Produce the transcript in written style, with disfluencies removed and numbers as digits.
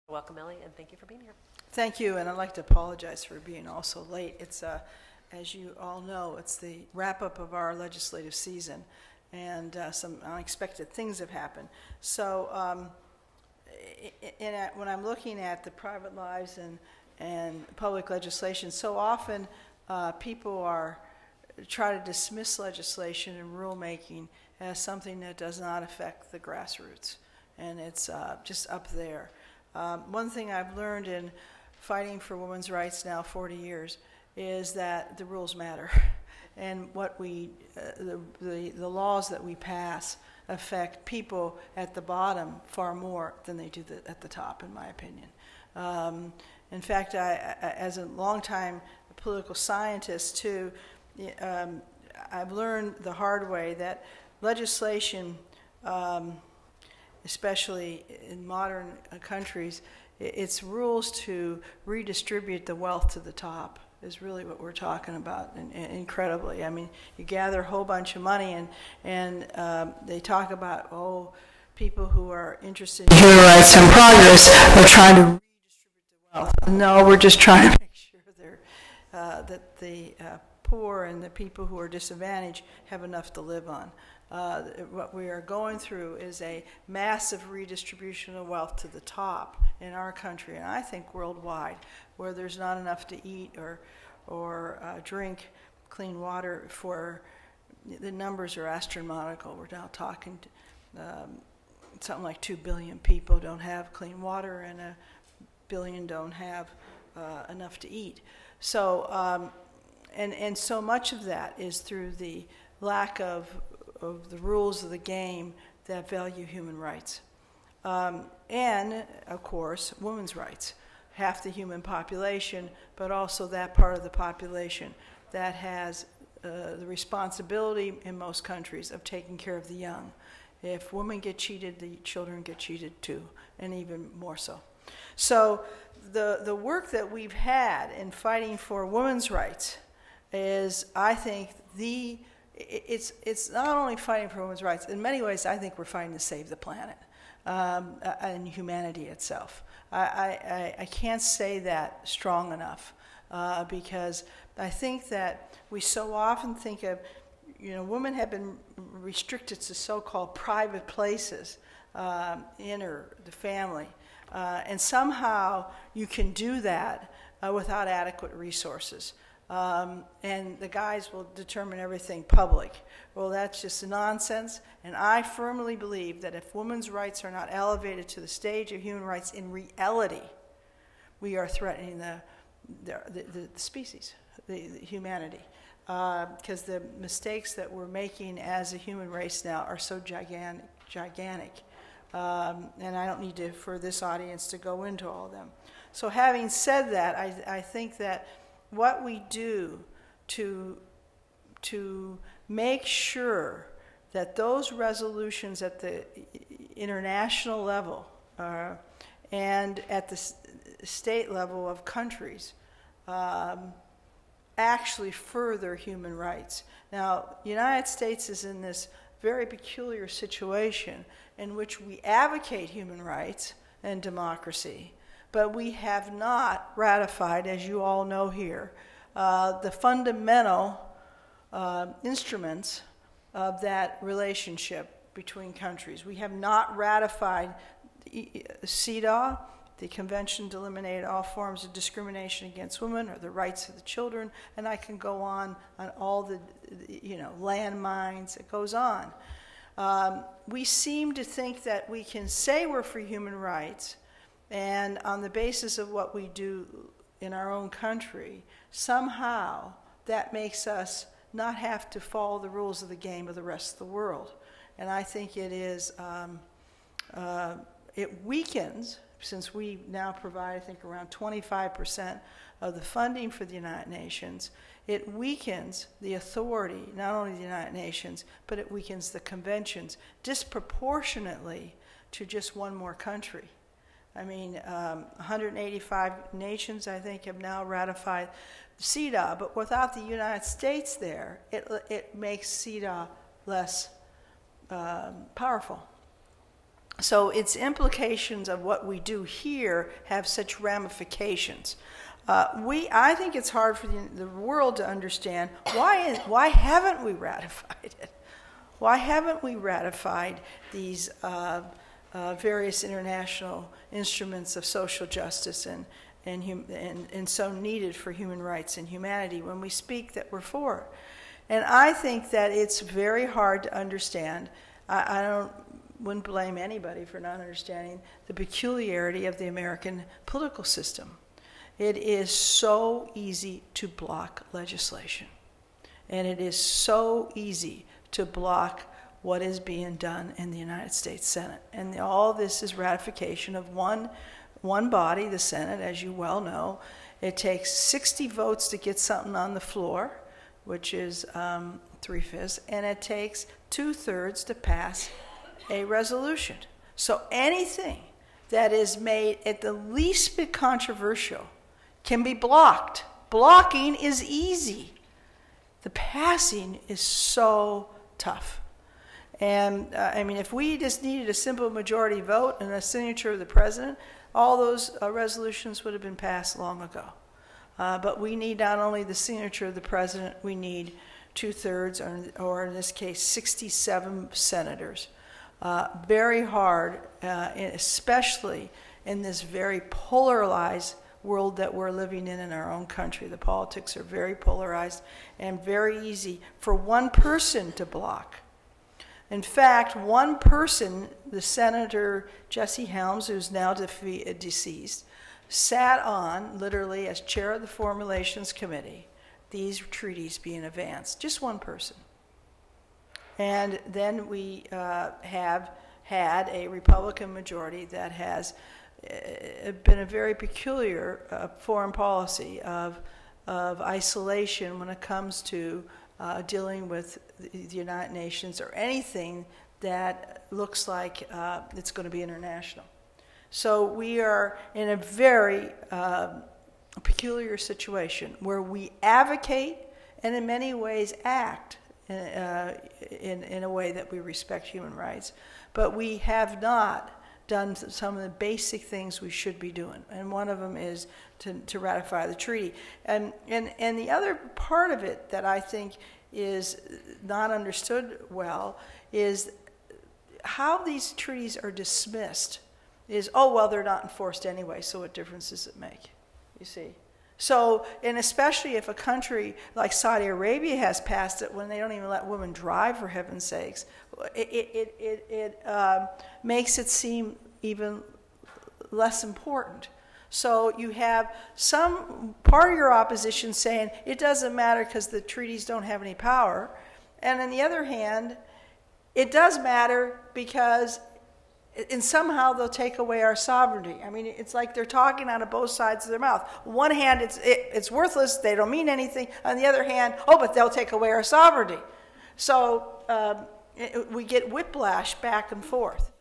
Welcome, Ellie, and thank you for being here. Thank you, and I'd like to apologize for being also late. It's, as you all know, it's the wrap-up of our legislative season, and some unexpected things have happened. So when I'm looking at the private lives and public legislation, so often people try to dismiss legislation and rulemaking as something that does not affect the grassroots, and it's just up there. One thing I've learned in fighting for women's rights now 40 years is that the rules matter, and what the laws that we pass affect people at the bottom far more than they do at the top, in my opinion. In fact, I as a longtime political scientist too, I've learned the hard way that legislation, especially in modern countries, it's rules to redistribute the wealth to the top is really what we're talking about, and incredibly. I mean, you gather a whole bunch of money, and they talk about, people who are interested in human rights and progress are trying to redistribute the wealth. No, we're just trying to make sure that the poor and the people who are disadvantaged have enough to live on. What we are going through is a massive redistribution of wealth to the top in our country, and I think worldwide, where there's not enough to eat or drink clean water. For the numbers are astronomical. We're now talking something like 2 billion people don't have clean water, and 1 billion don't have enough to eat. So and so much of that is through the lack of the rules of the game that value human rights. And, of course, women's rights. Half the human population, but also that part of the population that has the responsibility in most countries of taking care of the young. If women get cheated, the children get cheated too, and even more so. So the work that we've had in fighting for women's rights is, I think, it's not only fighting for women's rights. In many ways, I think we're fighting to save the planet and humanity itself. I can't say that strong enough because I think that we so often think of, women have been restricted to so-called private places, the family, and somehow you can do that without adequate resources. And the guys will determine everything public. Well, that's just nonsense, and I firmly believe that if women's rights are not elevated to the stage of human rights in reality, we are threatening the species, the humanity, because the mistakes that we're making as a human race now are so gigantic. And I don't need for this audience to go into all of them. So having said that, I think that what we do to make sure that those resolutions at the international level and at the state level of countries actually further human rights. Now, the United States is in this very peculiar situation in which we advocate human rights and democracy, but we have not ratified, as you all know here, the fundamental instruments of that relationship between countries. We have not ratified CEDAW, the Convention to Eliminate All Forms of Discrimination Against Women, or the Rights of the Children, and I can go on all the landmines. It goes on. We seem to think that we can say we're for human rights, and on the basis of what we do in our own country, somehow that makes us not have to follow the rules of the game of the rest of the world. And I think it weakens, since we now provide, I think, around 25% of the funding for the United Nations, it weakens the authority, not only of the United Nations, but it weakens the conventions disproportionately to just one more country. I mean, 185 nations, I think, have now ratified CEDAW, but without the United States there, it makes CEDAW less powerful. So its implications of what we do here have such ramifications. I think it's hard for the world to understand why haven't we ratified it? Why haven't we ratified these various international instruments of social justice and so needed for human rights and humanity when we speak that we're for? And I think that it's very hard to understand. I wouldn't blame anybody for not understanding the peculiarity of the American political system. It is so easy to block legislation, and it is so easy to block what is being done in the United States Senate. And all this is ratification of one body, the Senate, as you well know. It takes 60 votes to get something on the floor, which is 3/5, and it takes 2/3 to pass a resolution. So anything that is made at the least bit controversial can be blocked. Blocking is easy. The passing is so tough. And if we just needed a simple majority vote and a signature of the president, all those resolutions would have been passed long ago. But we need not only the signature of the president, we need 2/3, or in this case, 67 senators. Very hard, especially in this very polarized world that we're living in our own country. The politics are very polarized and very easy for one person to block. In fact, one person, the Senator Jesse Helms, who's now deceased, sat on, literally as chair of the Foreign Relations Committee, these treaties being advanced. Just one person. And then we have had a Republican majority that has been a very peculiar foreign policy of isolation when it comes to dealing with the United Nations or anything that looks like it's going to be international. So we are in a very peculiar situation where we advocate and in many ways act in a way that we respect human rights, but we have not done some of the basic things we should be doing, and one of them is to ratify the treaty. And the other part of it that I think is not understood well is how these treaties are dismissed. Is, oh, well, they're not enforced anyway, so what difference does it make? You see? So, and especially if a country like Saudi Arabia has passed it when they don't even let women drive, for heaven's sakes, it makes it seem even less important. So you have some part of your opposition saying it doesn't matter because the treaties don't have any power, and on the other hand, it does matter because and somehow they'll take away our sovereignty. I mean, it's like they're talking out of both sides of their mouth. On one hand, it's worthless, they don't mean anything. On the other hand, oh, but they'll take away our sovereignty. So we get whiplash back and forth.